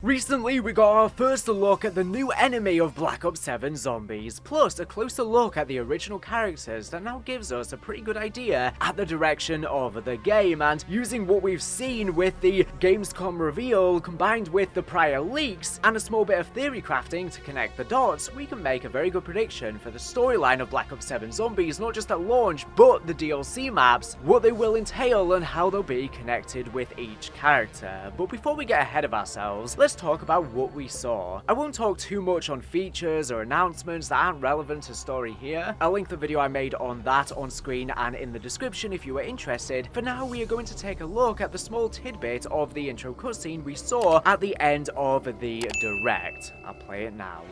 Recently, we got our first look at the new enemy of Black Ops 7 Zombies, plus a closer look at the original characters that now gives us a pretty good idea at the direction of the game, and using what we've seen with the Gamescom reveal combined with the prior leaks and a small bit of theory crafting to connect the dots, we can make a very good prediction for the storyline of Black Ops 7 Zombies, not just at launch, but the DLC maps, what they will entail and how they'll be connected with each character. But before we get ahead of ourselves, let's talk about what we saw. I won't talk too much on features or announcements that aren't relevant to story here. I'll link the video I made on that on screen and in the description if you are interested. For now, we are going to take a look at the small tidbit of the intro cutscene we saw at the end of the Direct. I'll play it now.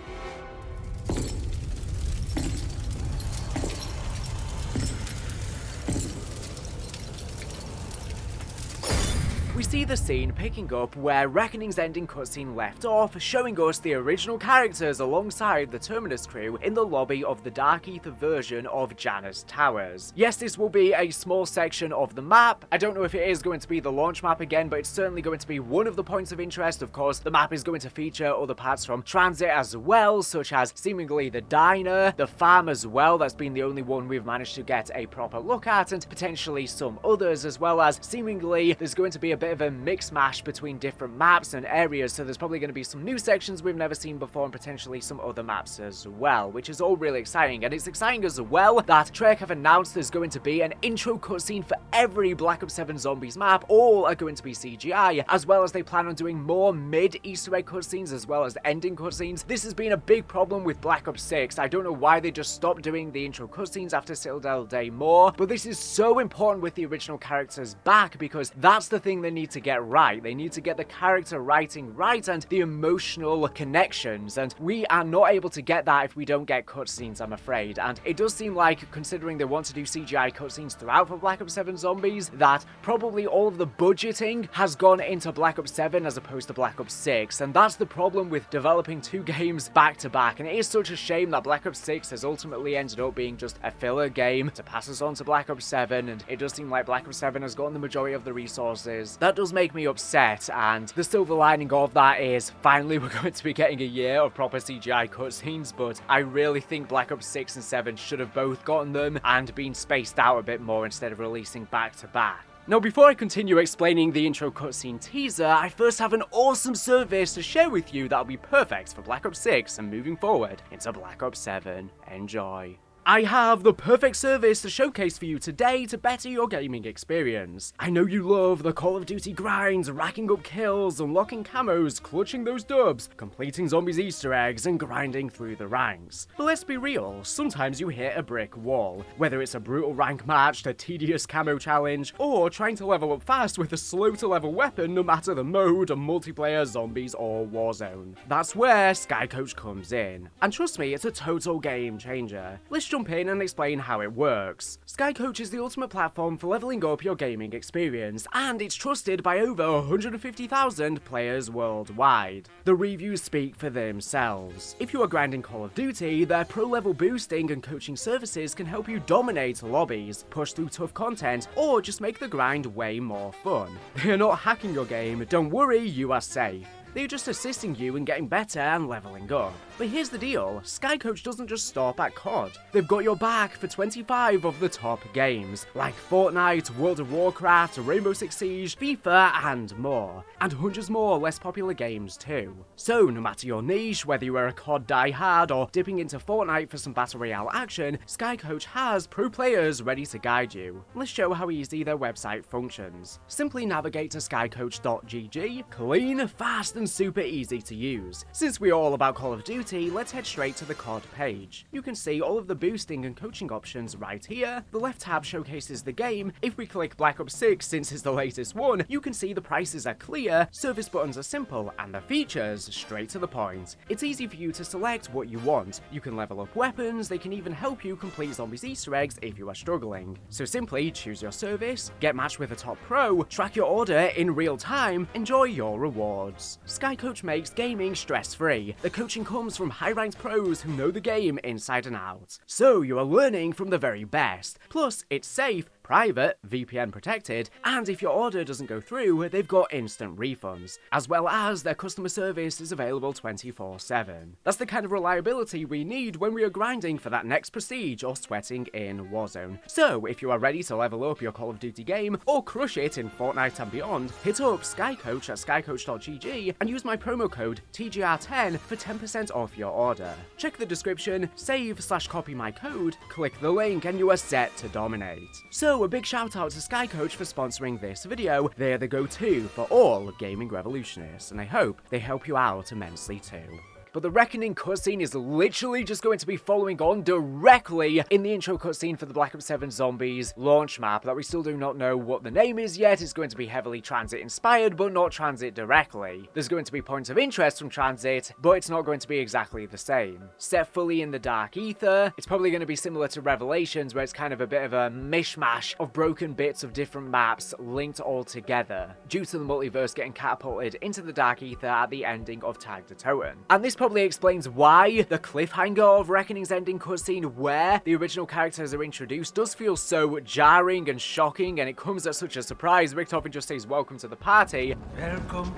We see the scene picking up where Reckoning's ending cutscene left off, showing us the original characters alongside the Terminus crew in the lobby of the Dark Ether version of Janus Towers. Yes, this will be a small section of the map. I don't know if it is going to be the launch map again, but it's certainly going to be one of the points of interest. Of course, the map is going to feature other parts from TranZit as well, such as seemingly the diner, the farm as well, that's been the only one we've managed to get a proper look at, and potentially some others, as well as seemingly there's going to be a bit of a mix mash between different maps and areas, so there's probably going to be some new sections we've never seen before and potentially some other maps as well, which is all really exciting. And it's exciting as well that Treyarch have announced there's going to be an intro cutscene for every Black Ops 7 Zombies map. All are going to be CGI, as well as they plan on doing more mid-Easter egg cutscenes as well as ending cutscenes. This has been a big problem with Black Ops 6. I don't know why they just stopped doing the intro cutscenes after Citadel Day more, but this is so important with the original characters back, because that's the thing they need to get right. They need to get the character writing right and the emotional connections, and we are not able to get that if we don't get cutscenes, I'm afraid. And it does seem like, considering they want to do CGI cutscenes throughout for Black Ops 7 Zombies, that probably all of the budgeting has gone into Black Ops 7 as opposed to Black Ops 6, and that's the problem with developing two games back to back. And it is such a shame that Black Ops 6 has ultimately ended up being just a filler game to pass us on to Black Ops 7, and it does seem like Black Ops 7 has gotten the majority of the resources. That does make me upset, and the silver lining of that is finally we're going to be getting a year of proper CGI cutscenes, but I really think Black Ops 6 and 7 should have both gotten them and been spaced out a bit more instead of releasing back to back. Now, before I continue explaining the intro cutscene teaser, I first have an awesome service to share with you that'll be perfect for Black Ops 6 and moving forward into Black Ops 7. Enjoy. I have the perfect service to showcase for you today to better your gaming experience. I know you love the Call of Duty grinds, racking up kills, unlocking camos, clutching those dubs, completing zombies Easter eggs, and grinding through the ranks. But let's be real, sometimes you hit a brick wall. Whether it's a brutal rank match, a tedious camo challenge, or trying to level up fast with a slow to level weapon no matter the mode, multiplayer, zombies, or Warzone. That's where Skycoach comes in. And trust me, it's a total game changer. Let's jump in and explain how it works. Skycoach is the ultimate platform for leveling up your gaming experience, and it's trusted by over 150,000 players worldwide. The reviews speak for themselves. If you are grinding Call of Duty, their pro-level boosting and coaching services can help you dominate lobbies, push through tough content, or just make the grind way more fun. They are not hacking your game, don't worry, you are safe. They're just assisting you in getting better and leveling up. But here's the deal, Skycoach doesn't just stop at COD. They've got your back for 25 of the top games, like Fortnite, World of Warcraft, Rainbow Six Siege, FIFA, and more. And hundreds more less popular games too. So no matter your niche, whether you are a COD diehard or dipping into Fortnite for some Battle Royale action, Skycoach has pro players ready to guide you. Let's show how easy their website functions. Simply navigate to skycoach.gg, clean, fast, and super easy to use. Since we're all about Call of Duty, let's head straight to the COD page. You can see all of the boosting and coaching options right here. The left tab showcases the game. If we click Black Ops 6, since it's the latest one, you can see the prices are clear, service buttons are simple, and the features straight to the point. It's easy for you to select what you want. You can level up weapons, they can even help you complete zombies Easter eggs if you are struggling. So simply choose your service, get matched with a top pro, track your order in real time, enjoy your rewards. Skycoach makes gaming stress-free. The coaching comes from high-ranked pros who know the game inside and out. So you are learning from the very best. Plus, it's safe, private, VPN protected, and if your order doesn't go through, they've got instant refunds, as well as their customer service is available 24/7. That's the kind of reliability we need when we are grinding for that next prestige or sweating in Warzone. So if you are ready to level up your Call of Duty game or crush it in Fortnite and beyond, hit up Skycoach at skycoach.gg and use my promo code TGR10 for 10% off your order. Check the description, save/copy my code, click the link and you are set to dominate. So a big shout out to Skycoach for sponsoring this video. They are the go-to for all gaming revolutionists, and I hope they help you out immensely too. But the Reckoning cutscene is literally just going to be following on directly in the intro cutscene for the Black Ops 7 Zombies launch map that we still do not know what the name is yet. It's going to be heavily TranZit inspired, but not TranZit directly. There's going to be points of interest from TranZit, but it's not going to be exactly the same. Set fully in the dark ether, it's probably going to be similar to Revelations, where it's kind of a bit of a mishmash of broken bits of different maps linked all together, due to the multiverse getting catapulted into the dark ether at the ending of Tag the Totem. And this probably explains why the cliffhanger of Reckoning's ending cutscene, where the original characters are introduced, does feel so jarring and shocking, and it comes as such a surprise. Richtofen just says welcome to the party. Welcome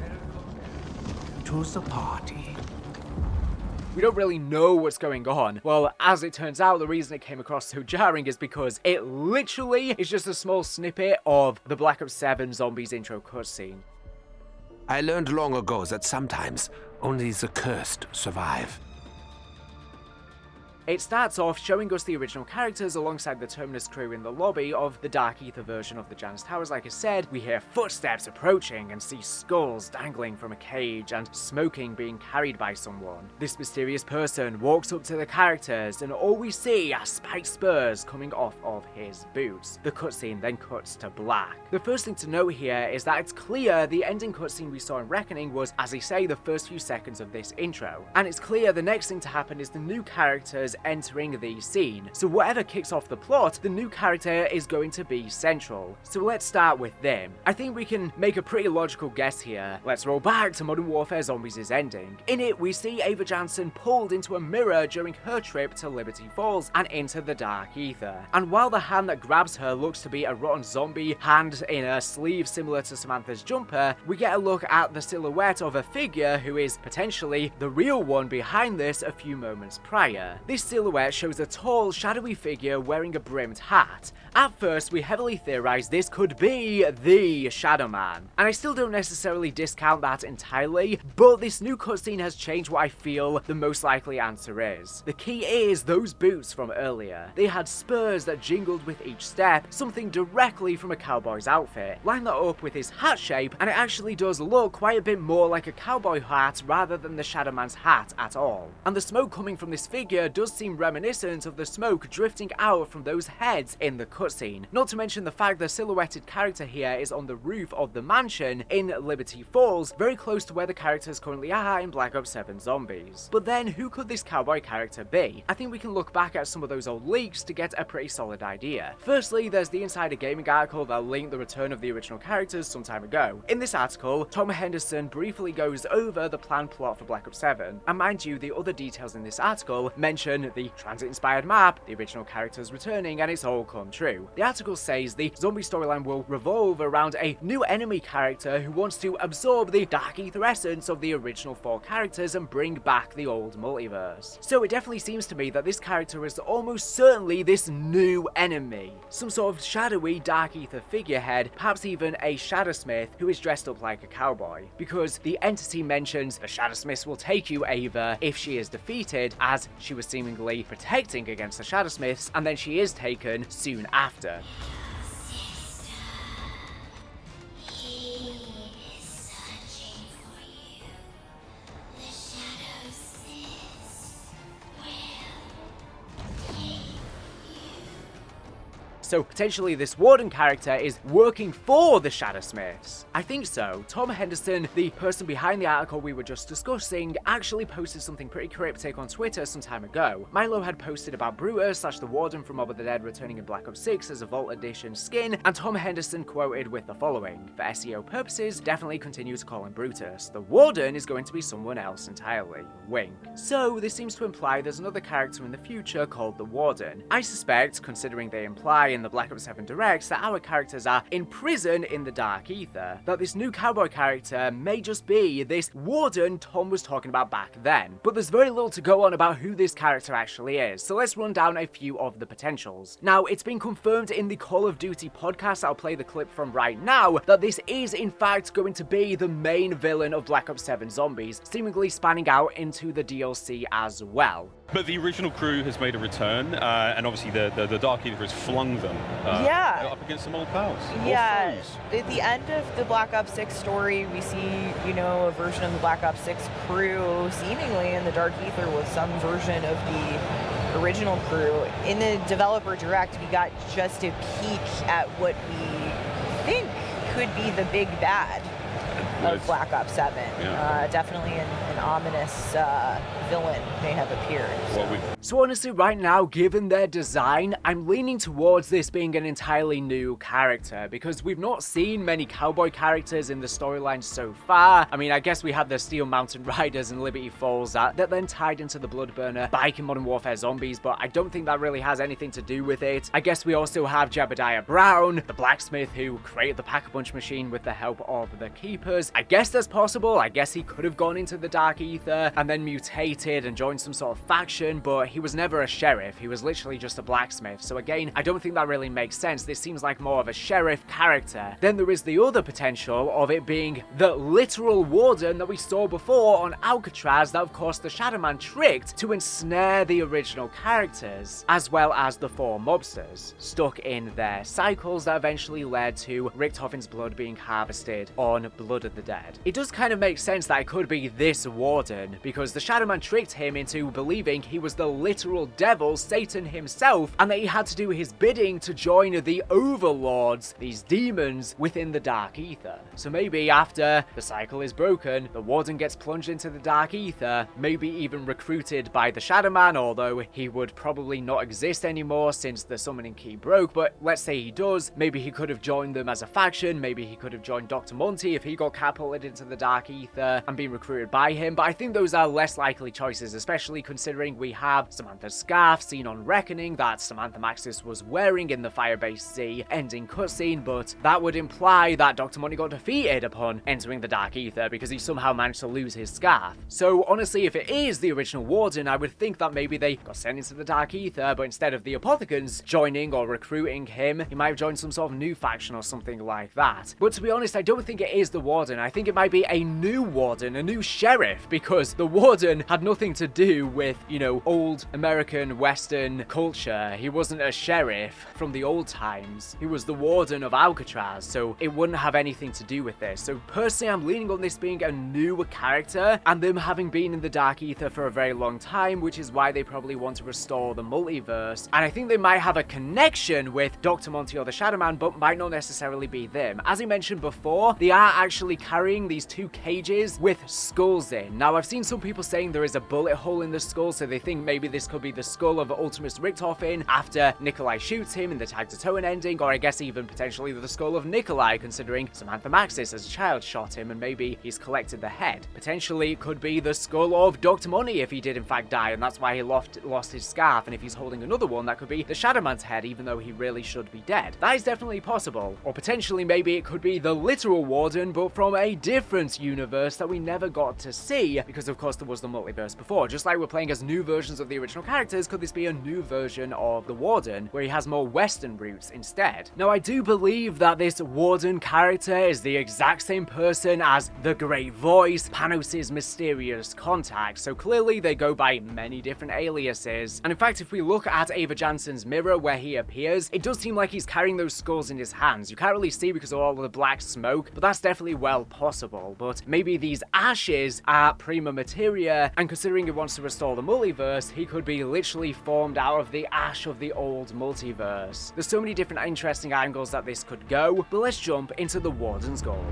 to the party. We don't really know what's going on. Well, as it turns out, the reason it came across so jarring is because it literally is just a small snippet of the Black Ops 7 Zombies intro cutscene. I learned long ago that sometimes only the cursed survive. It starts off showing us the original characters alongside the Terminus crew in the lobby of the Dark Ether version of the Janus Towers. Like I said, we hear footsteps approaching and see skulls dangling from a cage and smoking being carried by someone. This mysterious person walks up to the characters and all we see are spiked spurs coming off of his boots. The cutscene then cuts to black. The first thing to note here is that it's clear the ending cutscene we saw in Reckoning was, as I say, the first few seconds of this intro. And it's clear the next thing to happen is the new characters entering the scene. So whatever kicks off the plot, the new character is going to be central. So let's start with them. I think we can make a pretty logical guess here. Let's roll back to Modern Warfare Zombies' ending. In it, we see Ava Jansen pulled into a mirror during her trip to Liberty Falls and into the dark ether. And while the hand that grabs her looks to be a rotten zombie hand in a sleeve similar to Samantha's jumper, we get a look at the silhouette of a figure who is potentially the real one behind this a few moments prior. This silhouette shows a tall, shadowy figure wearing a brimmed hat. At first, we heavily theorized this could be the Shadow Man, and I still don't necessarily discount that entirely, but this new cutscene has changed what I feel the most likely answer is. The key is those boots from earlier. They had spurs that jingled with each step, something directly from a cowboy's outfit. Line that up with his hat shape, and it actually does look quite a bit more like a cowboy hat rather than the Shadow Man's hat at all. And the smoke coming from this figure does seem reminiscent of the smoke drifting out from those heads in the cutscene. Not to mention the fact the silhouetted character here is on the roof of the mansion in Liberty Falls, very close to where the characters currently are in Black Ops 7 Zombies. But then, who could this cowboy character be? I think we can look back at some of those old leaks to get a pretty solid idea. Firstly, there's the Insider Gaming article that linked the return of the original characters some time ago. In this article, Tom Henderson briefly goes over the planned plot for Black Ops 7, and mind you, the other details in this article mention the TranZit-inspired map, the original characters returning, and it's all come true. The article says the zombie storyline will revolve around a new enemy character who wants to absorb the dark ether essence of the original 4 characters and bring back the old multiverse. So it definitely seems to me that this character is almost certainly this new enemy. Some sort of shadowy dark ether figurehead, perhaps even a Shadowsmith who is dressed up like a cowboy, because the entity mentions the Shadowsmiths will take you, Ava, if she is defeated, as she was seemingly protecting against the Shadowsmiths, and then she is taken soon after. So potentially this Warden character is working for the Shadowsmiths. I think so. Tom Henderson, the person behind the article we were just discussing, actually posted something pretty cryptic on Twitter some time ago. Milo had posted about Brutus / the Warden from Mob of the Dead returning in Black Ops 6 as a Vault Edition skin, and Tom Henderson quoted with the following: "For SEO purposes, definitely continue to call him Brutus. The Warden is going to be someone else entirely. Wink." So this seems to imply there's another character in the future called the Warden. I suspect, considering they imply in the Black Ops 7 Directs that our characters are in prison in the Dark Ether, that this new cowboy character may just be this Warden Tom was talking about back then. But there's very little to go on about who this character actually is, so let's run down a few of the potentials. Now, it's been confirmed in the Call of Duty podcast, I'll play the clip from right now, that this is in fact going to be the main villain of Black Ops 7 Zombies, seemingly spanning out into the DLC as well. But the original crew has made a return, and obviously the Dark Ether has flung them up against some old pals. Yeah, at the end of the Black Ops 6 story, we see, you know, a version of the Black Ops 6 crew seemingly in the Dark Ether with some version of the original crew. In the developer direct, we got just a peek at what we think could be the big bad of Black Ops 7. Yeah. Definitely an ominous villain may have appeared. So honestly, right now, given their design, I'm leaning towards this being an entirely new character, because we've not seen many cowboy characters in the storyline so far. I mean, I guess we had the Steel Mountain Riders and Liberty Falls that then tied into the Bloodburner bike in Modern Warfare Zombies, but I don't think that really has anything to do with it. I guess we also have Jebediah Brown, the blacksmith who created the Pack-a-Punch machine with the help of the Keepers. I guess that's possible. I guess he could have gone into the Dark Ether and then mutated and joined some sort of faction, but he was never a sheriff. He was literally just a blacksmith. So again, I don't think that really makes sense. This seems like more of a sheriff character. Then there is the other potential of it being the literal warden that we saw before on Alcatraz that of course the Shadow Man tricked to ensnare the original characters, as well as the 4 mobsters, stuck in their cycles that eventually led to Richtofen's blood being harvested on Blood of the Dead. It does kind of make sense that it could be this warden, because the Shadow Man tricked him into believing he was the literal devil, Satan himself, and that he had to do his bidding to join the overlords, these demons, within the Dark Ether. So maybe after the cycle is broken, the warden gets plunged into the Dark Ether, maybe even recruited by the Shadow Man, although he would probably not exist anymore since the summoning key broke, but let's say he does, maybe he could have joined them as a faction, maybe he could have joined Dr. Monty if he got catapulted into the Dark Ether and been recruited by him, but I think those are less likely choices, especially considering we have Samantha's scarf seen on Reckoning that Samantha Maxis was wearing in the Firebase Z ending cutscene, but that would imply that Dr. Monty got defeated upon entering the Dark Ether because he somehow managed to lose his scarf. So honestly, if it is the original warden, I would think that maybe they got sent into the Dark Ether, but instead of the Apothecans joining or recruiting him, he might have joined some sort of new faction or something like that. But to be honest, I don't think it is the warden. I think it might be a new warden, a new sheriff, because the warden had nothing to do with, you know, old American Western culture. He wasn't a sheriff from the old times. He was the warden of Alcatraz, so it wouldn't have anything to do with this. So personally, I'm leaning on this being a new character and them having been in the Dark Ether for a very long time, which is why they probably want to restore the multiverse. And I think they might have a connection with Dr. Monty or the Shadow Man, but might not necessarily be them. As I mentioned before, they are actually carrying these 2 cages with skulls in. Now, I've seen some people saying there is a bullet hole in the skull, so they think maybe this could be the skull of Ultimus Richtofen after Nikolai shoots him in the Tag to Toen ending, or I guess even potentially the skull of Nikolai, considering Samantha Maxis as a child shot him and maybe he's collected the head. Potentially it could be the skull of Dr. Money if he did in fact die, and that's why he lost his scarf, and if he's holding another one, that could be the Shadow Man's head, even though he really should be dead. That is definitely possible. Or potentially maybe it could be the literal warden, but from a different universe that we never got to see, because of course there was the multiverse before. Just like we're playing as new versions of the original characters, could this be a new version of the warden, where he has more Western roots instead? Now, I do believe that this warden character is the exact same person as the Great Voice, Panos' mysterious contact, so clearly they go by many different aliases. And in fact, if we look at Ava Jansen's mirror where he appears, it does seem like he's carrying those skulls in his hands. You can't really see because of all the black smoke, but that's definitely well possible. But maybe these ashes are prima materia, and considering he wants to restore the multiverse, he could be literally formed out of the ash of the old multiverse. There's so many different interesting angles that this could go, but let's jump into the Warden's goal.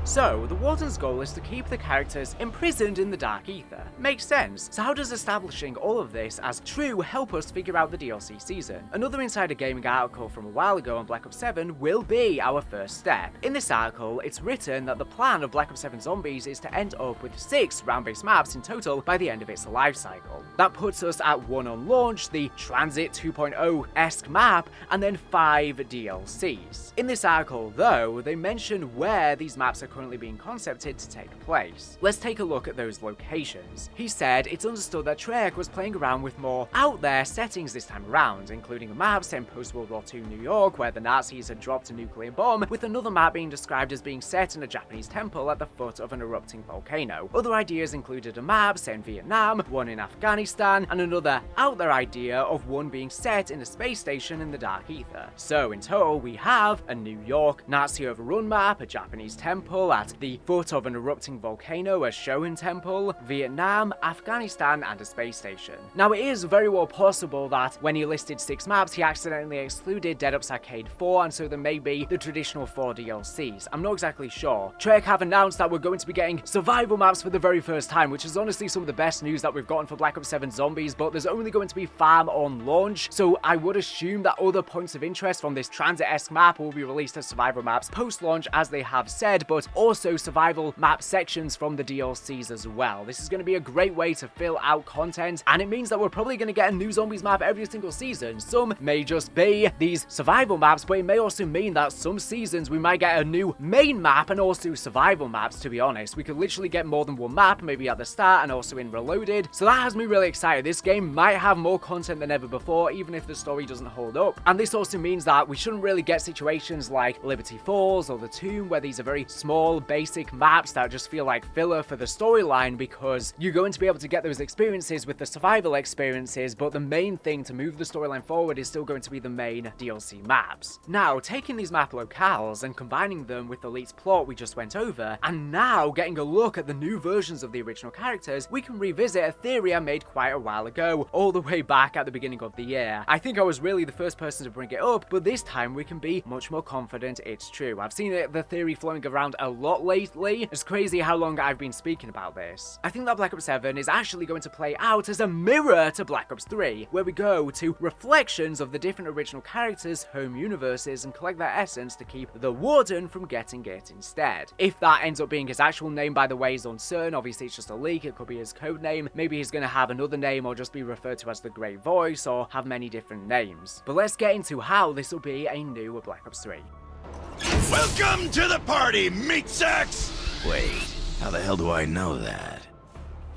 So, the Warden's goal is to keep the characters imprisoned in the Dark Ether. Makes sense. So how does establishing all of this as true help us figure out the DLC season? Another Insider Gaming article from a while ago on Black Ops 7 will be our first step. In this article, it's written that the plan of Black Ops 7 Zombies is to end up with 6 round-based maps in total by the end of its life cycle. That puts us at 1 on launch, the TranZit 2.0-esque map, and then 5 DLCs. In this article, though, they mention where these maps are currently being concepted to take place. Let's take a look at those locations. He said it's understood that Treyarch was playing around with more out there settings this time around, including a map set in post-World War II New York where the Nazis had dropped a nuclear bomb, with another map being described as being set in a Japanese temple at the foot of an erupting volcano. Other ideas included a map set in Vietnam, one in Afghanistan, and another out there idea of one being set in a space station in the Dark Ether. So in total we have a New York Nazi overrun map, a Japanese temple at the foot of an erupting volcano, a Shogun temple, Vietnam, Afghanistan, and a space station. Now it is very well possible that when he listed 6 maps he accidentally excluded Dead Up's Arcade 4, and so there may be the traditional 4 DLCs. I'm not exactly sure. Treyarch have announced that we're going to be getting survival maps for the very first time, which is honestly some of the best news that we've gotten for Black Ops 7 Zombies, but there's only going to be farm on launch, so I would assume that other points of interest from this TranZit-esque map will be released as survival maps post-launch, as they have said, but also survival map sections from the DLCs as well. This is going to be a great way to fill out content, and it means that we're probably going to get a new Zombies map every single season. Some may just be these survival maps, but it may also mean that some seasons we might get a new main map and also survival maps, to be honest. We could literally get more than one map, maybe at the start and also in Reloaded, so that has me really excited. This game might have more content than ever before, even if the story doesn't hold up. And this also means that we shouldn't really get situations like Liberty Falls or The Tomb, where these are very small, basic maps that just feel like filler for the storyline, because you're going to be able to get those experiences with the survival experiences, but the main thing to move the storyline forward is still going to be the main DLC maps. Now, taking these map locales and combining them with the Elite's plot we just went over, and now getting a look at the new versions of the original characters, we can revisit a theory I made quite a while ago, all the way back at the beginning of the year. I think I was really the first person to bring it up, but this time we can be much more confident it's true. I've seen the theory flowing around a lot lately. It's crazy how long I've been speaking about this. I think that Black Ops 7 is actually going to play out as a mirror to Black Ops 3, where we go to reflections of the different original characters' home universes and collect their essence to keep the Warden from getting it instead. If that ends up being his actual name, by the way, is uncertain. Obviously it's just a leak, it could be his code name, maybe he's going to have another name or just be referred to as the Great Voice or have many different names. But let's get into how this will be a new Black Ops 3. Welcome to the party, meat sacks! Wait, how the hell do I know that?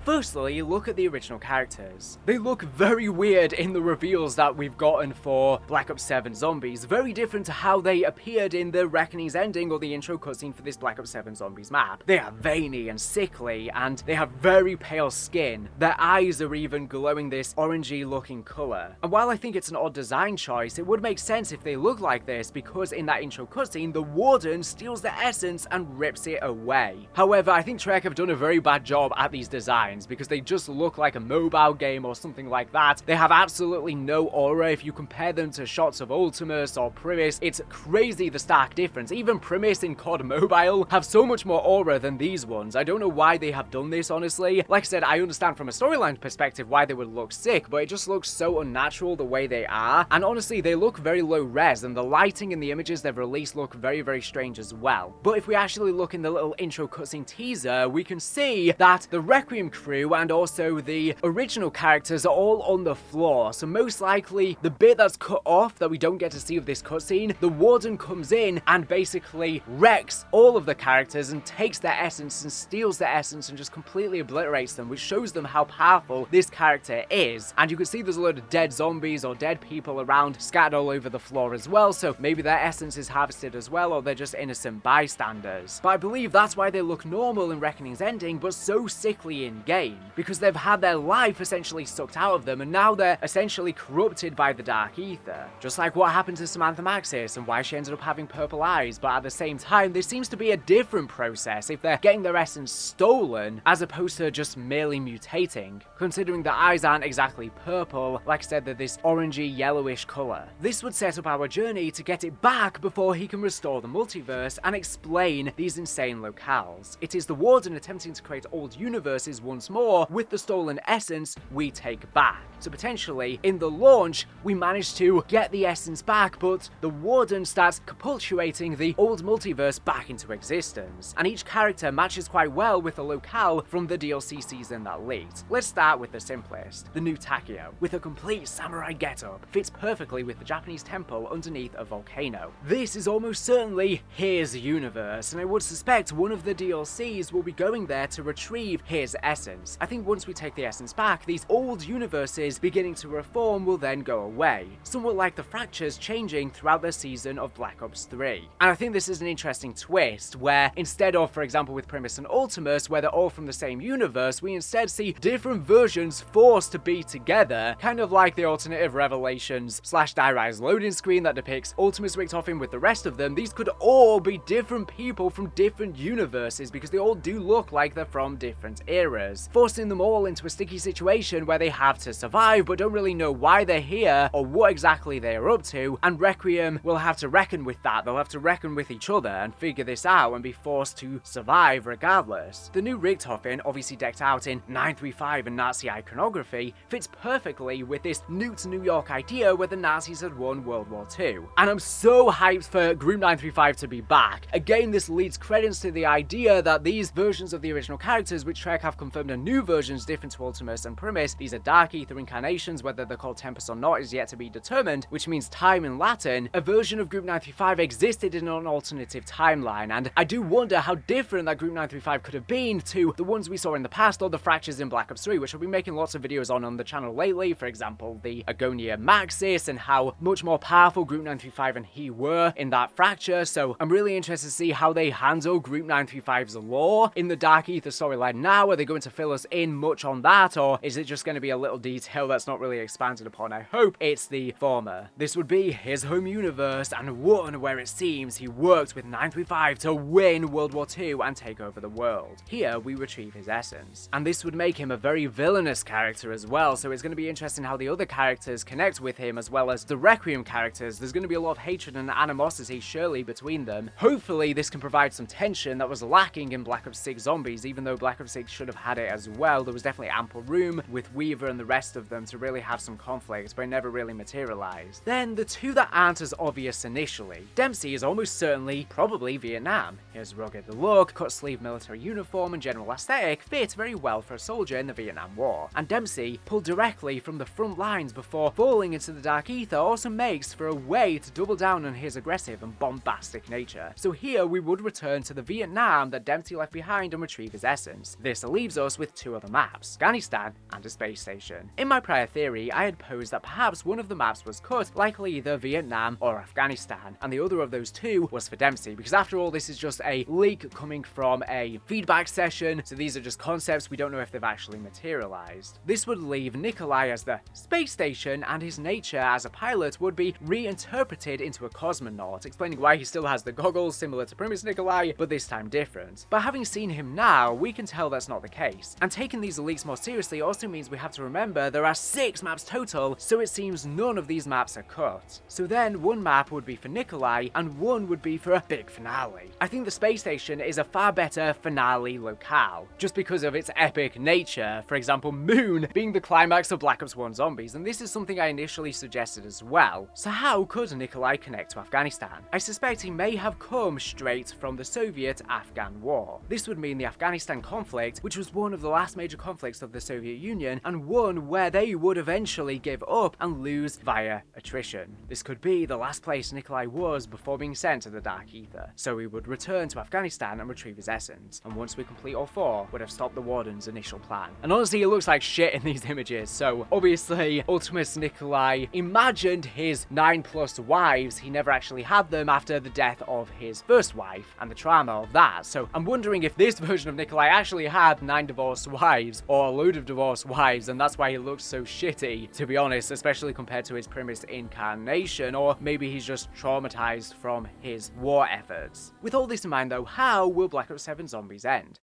Firstly, look at the original characters. They look very weird in the reveals that we've gotten for Black Ops 7 Zombies, very different to how they appeared in the Reckoning's ending or the intro cutscene for this Black Ops 7 Zombies map. They are veiny and sickly, and they have very pale skin. Their eyes are even glowing this orangey looking colour. And while I think it's an odd design choice, it would make sense if they look like this, because in that intro cutscene, the Warden steals their essence and rips it away. However, I think Treyarch have done a very bad job at these designs, because they just look like a mobile game or something like that. They have absolutely no aura. If you compare them to shots of Ultimus or Primus, it's crazy the stark difference. Even Primus in COD Mobile have so much more aura than these ones. I don't know why they have done this, honestly. Like I said, I understand from a storyline perspective why they would look sick, but it just looks so unnatural the way they are. And honestly, they look very low res, and the lighting in the images they've released look very, very strange as well. But if we actually look in the little intro cutscene teaser, we can see that the Requiem crew and also the original characters are all on the floor. So most likely, the bit that's cut off that we don't get to see of this cutscene, the Warden comes in and basically wrecks all of the characters and takes their essence and steals their essence and just completely obliterates them, which shows them how powerful this character is. And you can see there's a load of dead zombies or dead people around scattered all over the floor as well, so maybe their essence is harvested as well, or they're just innocent bystanders. But I believe that's why they look normal in Reckoning's ending, but so sickly in game. game, because they've had their life essentially sucked out of them, and now they're essentially corrupted by the Dark Ether. Just like what happened to Samantha Maxis and why she ended up having purple eyes, but at the same time, this seems to be a different process if they're getting their essence stolen, as opposed to just merely mutating, considering the eyes aren't exactly purple, like I said, they're this orangey yellowish colour. This would set up our journey to get it back before he can restore the multiverse and explain these insane locales. It is the Warden attempting to create old universes once more with the stolen essence we take back. So potentially, in the launch, we manage to get the essence back, but the Warden starts capitulating the old multiverse back into existence, and each character matches quite well with the locale from the DLC season that leaked. Let's start with the simplest, the new Takeo, with a complete samurai getup, fits perfectly with the Japanese temple underneath a volcano. This is almost certainly his universe, and I would suspect one of the DLCs will be going there to retrieve his essence. I think once we take the essence back, these old universes beginning to reform will then go away, somewhat like the fractures changing throughout the season of Black Ops 3. And I think this is an interesting twist, where instead of, for example, with Primus and Ultimus, where they're all from the same universe, we instead see different versions forced to be together, kind of like the alternative Revelations / Die Rise loading screen that depicts Ultimus Richtofen with the rest of them. These could all be different people from different universes, because they all do look like they're from different eras, forcing them all into a sticky situation where they have to survive but don't really know why they're here or what exactly they're up to, and Requiem will have to reckon with that. They'll have to reckon with each other and figure this out and be forced to survive regardless. The new Richtofen, obviously decked out in 935 and Nazi iconography, fits perfectly with this New to New York idea where the Nazis had won World War II. And I'm so hyped for Group 935 to be back. Again, this leads credence to the idea that these versions of the original characters, which Treyarch have confirmed are new versions different to Ultimus and Primus, these are Dark Ether incarnations, whether they're called Tempest or not is yet to be determined, which means time in Latin. A version of Group 935 existed in an alternative timeline, and I do wonder how different that Group 935 could have been to the ones we saw in the past or the fractures in Black Ops 3, which I've been making lots of videos on the channel lately. For example, the Agonia Maxis and how much more powerful Group 935 and he were in that fracture. So I'm really interested to see how they handle Group 935's lore in the Dark Ether storyline now. Are they going to fill us in much on that, or is it just going to be a little detail that's not really expanded upon? I hope it's the former. This would be his home universe, and one where it seems he worked with 935 to win World War II and take over the world. Here we retrieve his essence, and this would make him a very villainous character as well, so it's going to be interesting how the other characters connect with him as well as the Requiem characters. There's going to be a lot of hatred and animosity surely between them. Hopefully this can provide some tension that was lacking in Black Ops 6 Zombies, even though Black Ops 6 should have had it as well. There was definitely ample room with Weaver and the rest of them to really have some conflict, but it never really materialized. Then the two that aren't as obvious initially. Dempsey is almost certainly probably Vietnam. His rugged look, cut sleeve military uniform and general aesthetic fit very well for a soldier in the Vietnam War, and Dempsey, pulled directly from the front lines before falling into the Dark Ether, also makes for a way to double down on his aggressive and bombastic nature. So here we would return to the Vietnam that Dempsey left behind and retrieve his essence. This leaves us with two other maps, Afghanistan and a space station. In my prior theory, I had posed that perhaps one of the maps was cut, likely either Vietnam or Afghanistan, and the other of those two was for Dempsey, because after all this is just a leak coming from a feedback session, so these are just concepts, we don't know if they've actually materialized. This would leave Nikolai as the space station, and his nature as a pilot would be reinterpreted into a cosmonaut, explaining why he still has the goggles similar to Primus Nikolai, but this time different. But having seen him now, we can tell that's not the case, and taking these leaks more seriously also means we have to remember there are 6 maps total, so it seems none of these maps are cut. So then one map would be for Nikolai, and one would be for a big finale. I think the space station is a far better finale locale, just because of its epic nature, for example Moon being the climax of Black Ops 1 Zombies, and this is something I initially suggested as well. So how could Nikolai connect to Afghanistan? I suspect he may have come straight from the Soviet-Afghan War. This would mean the Afghanistan conflict, which was one of the last major conflicts of the Soviet Union, and one where they would eventually give up and lose via attrition. This could be the last place Nikolai was before being sent to the Dark Ether, so he would return to Afghanistan and retrieve his essence, and once we complete all 4, would have stopped the Warden's initial plan. And honestly, it looks like shit in these images, so obviously Ultimus Nikolai imagined his 9+ wives. He never actually had them after the death of his first wife and the trauma of that, so I'm wondering if this version of Nikolai actually had 9 divorced wives, or a load of divorced wives, and that's why he looks so shitty, to be honest, especially compared to his previous incarnation, or maybe he's just traumatized from his war efforts. With all this in mind though, how will Black Ops 7 Zombies end?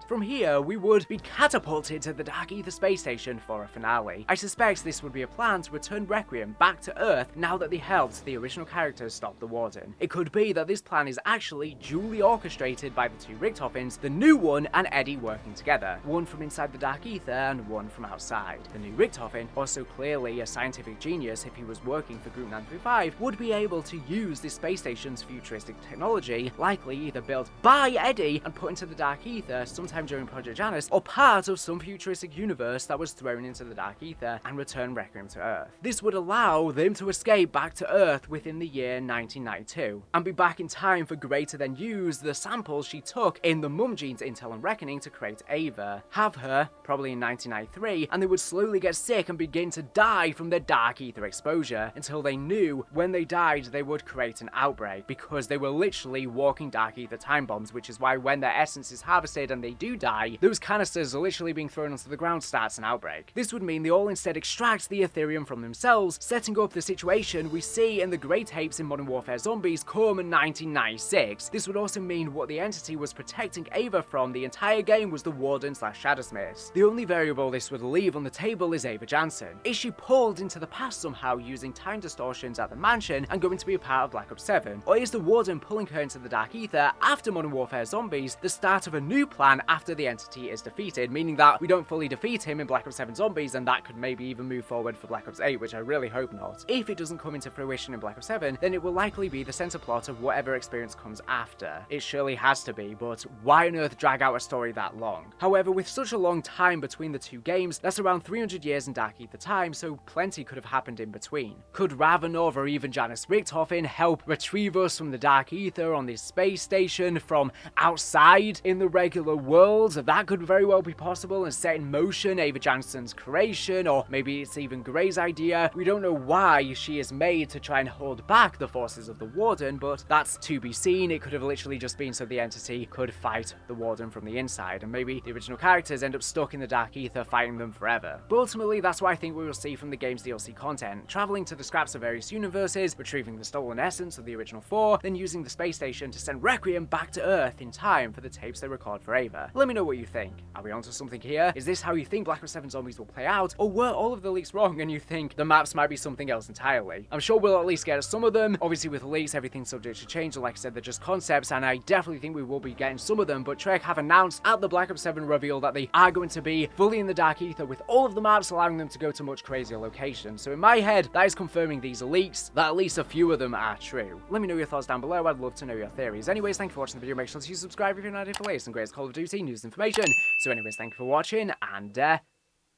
From here, we would be catapulted to the Dark Ether space station for a finale. I suspect this would be a plan to return Requiem back to Earth now that they helped the original characters stop the Warden. It could be that this plan is actually duly orchestrated by the two Richtoffens, the new one and Eddie working together, one from inside the Dark Ether and one from outside. The new Richtoffen, also clearly a scientific genius if he was working for Group 935, would be able to use this space station's futuristic technology, likely either built by Eddie and put into the Dark Ether sometime during Project Janus, or part of some futuristic universe that was thrown into the Dark Ether and return Requiem to Earth. This would allow them to escape back to Earth within the year 1992, and be back in time for Grey to then use the samples she took in the Mum Gene's Intel and Reckoning to create Ava, have her, probably in 1993, and they would slowly get sick and begin to die from their Dark Ether exposure, until they knew when they died they would create an outbreak, because they were literally walking Dark Ether time bombs, which is why when their essence is harvested and they do die, those canisters are literally being thrown onto the ground, starts an outbreak. This would mean they all instead extract the Ethereum from themselves, setting up the situation we see in the Grey tapes in Modern Warfare Zombies come in 1996. This would also mean what the entity was protecting Ava from the entire game was the Warden/Shadowsmiths. The only variable this would leave on the table is Ava Jansen. Is she pulled into the past somehow using time distortions at the mansion and going to be a part of Black Ops 7? Or is the Warden pulling her into the Dark Ether after Modern Warfare Zombies, the start of a new plan after the entity is defeated, meaning that we don't fully defeat him in Black Ops 7 Zombies, and that could maybe even move forward for Black Ops 8, which I really hope not. If it doesn't come into fruition in Black Ops 7, then it will likely be the center plot of whatever experience comes after. It surely has to be, but why on earth drag out a story that long? However, with such a long time between the two games, that's around 300 years in Dark Ether time, so plenty could have happened in between. Could Ravenov or even Janus Richtoffen help retrieve us from the Dark Ether on this space station from outside in the regular world? That could very well be possible and set in motion Ava Jansen's creation, or maybe it's even Grey's idea. We don't know why she is made to try and hold back the forces of the Warden, but that's to be seen. It could have literally just been so the entity could fight the Warden from the inside, and maybe the original characters end up stuck in the Dark Ether fighting them forever. But ultimately, that's what I think we will see from the game's DLC content, traveling to the scraps of various universes, retrieving the stolen essence of the original four, then using the space station to send Requiem back to Earth in time for the tapes they record for Ava. Let me know what you think. Are we onto something here? Is this how you think Black Ops 7 Zombies will play out, or were all of the leaks wrong and you think the maps might be something else entirely? I'm sure we'll at least get some of them. Obviously with leaks, everything's subject to change, and like I said, they're just concepts, and I definitely think we will be getting some of them, but Treyarch have announced at the Black Ops 7 reveal that they are going to be fully in the Dark Ether with all of the maps, allowing them to go to much crazier locations. So in my head, that is confirming these leaks, that at least a few of them are true. Let me know your thoughts down below. I'd love to know your theories. Anyways, thank you for watching the video. Make sure to subscribe if you're not here for latest and greatest Call of Duty news and information. So anyways, thank you for watching, and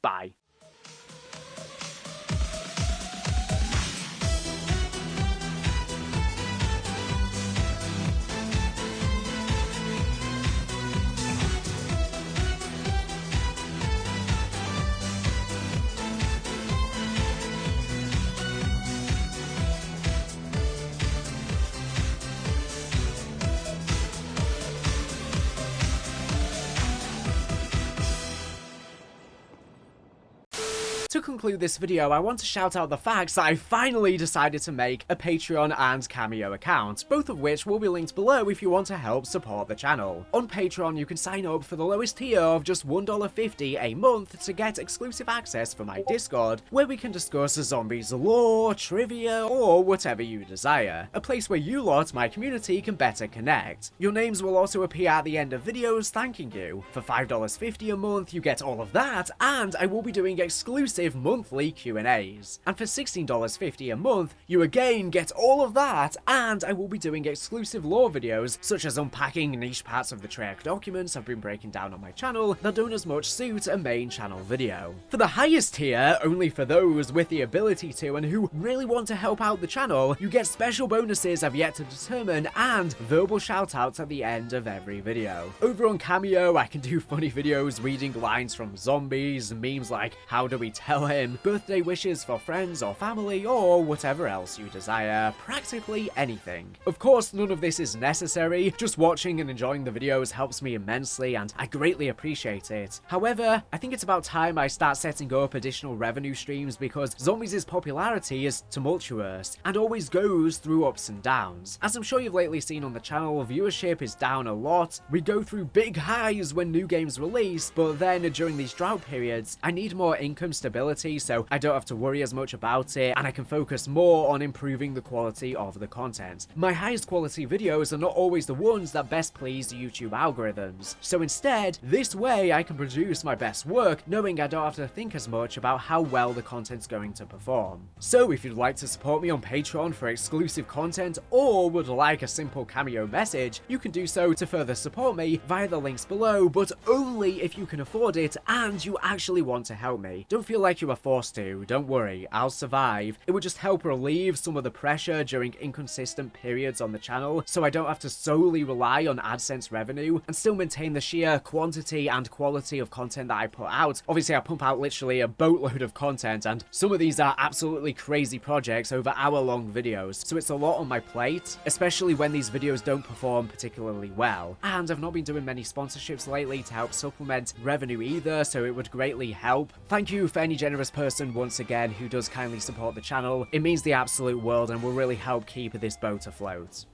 bye. To conclude this video, I want to shout out the fact that I finally decided to make a Patreon and Cameo account, both of which will be linked below if you want to help support the channel. On Patreon, you can sign up for the lowest tier of just $1.50 a month to get exclusive access for my Discord, where we can discuss Zombies lore, trivia, or whatever you desire. A place where you lot, my community, can better connect. Your names will also appear at the end of videos thanking you. For $5.50 a month, you get all of that, and I will be doing exclusive monthly Q&As. And for $16.50 a month, you again get all of that, and I will be doing exclusive lore videos, such as unpacking niche parts of the Treyarch documents I've been breaking down on my channel that don't as much suit a main channel video. For the highest tier, only for those with the ability to and who really want to help out the channel, you get special bonuses I've yet to determine and verbal shoutouts at the end of every video. Over on Cameo, I can do funny videos reading lines from Zombies, memes like "How do we tell tell him birthday wishes for friends or family or whatever else you desire, practically anything. Of course, none of this is necessary, just watching and enjoying the videos helps me immensely and I greatly appreciate it. However, I think it's about time I start setting up additional revenue streams because Zombies' popularity is tumultuous and always goes through ups and downs. As I'm sure you've lately seen on the channel, viewership is down a lot. We go through big highs when new games release, but then during these drought periods, I need more income stability so I don't have to worry as much about it and I can focus more on improving the quality of the content. My highest quality videos are not always the ones that best please YouTube algorithms. So instead, this way I can produce my best work knowing I don't have to think as much about how well the content's going to perform. So if you'd like to support me on Patreon for exclusive content or would like a simple Cameo message, you can do so to further support me via the links below, but only if you can afford it and you actually want to help me. Don't feel like you are forced to, don't worry, I'll survive. It would just help relieve some of the pressure during inconsistent periods on the channel so I don't have to solely rely on AdSense revenue and still maintain the sheer quantity and quality of content that I put out. Obviously I pump out literally a boatload of content and some of these are absolutely crazy projects over hour-long videos, so it's a lot on my plate, especially when these videos don't perform particularly well. And I've not been doing many sponsorships lately to help supplement revenue either, so it would greatly help. Thank you for any generous person once again who does kindly support the channel. It means the absolute world and will really help keep this boat afloat.